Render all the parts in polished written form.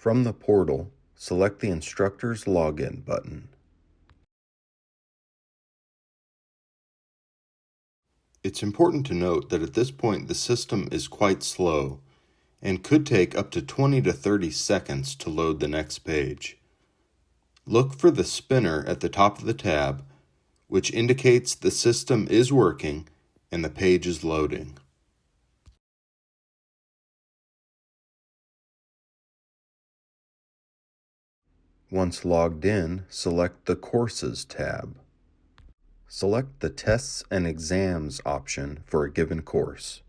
From the portal, select the Instructor's Login button. It's important to note that at this point the system is quite slow and could take up to 20 to 30 seconds to load the next page. Look for the spinner at the top of the tab, which indicates the system is working and the page is loading. Once logged in, select the Courses tab. Select the Tests and Exams option for a given course.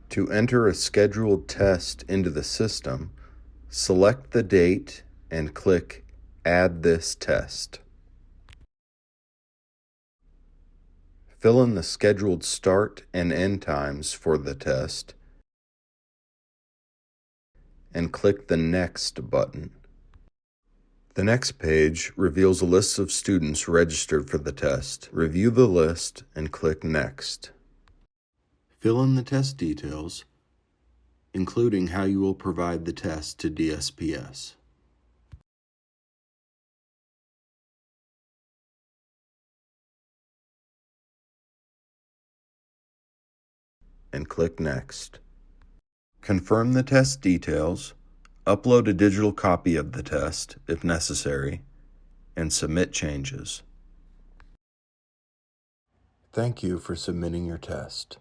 To enter a scheduled test into the system, select the date and click Add this test. Fill in the scheduled start and end times for the test and click the Next button. The next page reveals a list of students registered for the test. Review the list and click Next. Fill in the test details, including how you will provide the test to DSPS. And click Next. Confirm the test details, upload a digital copy of the test if necessary, and submit changes. Thank you for submitting your test.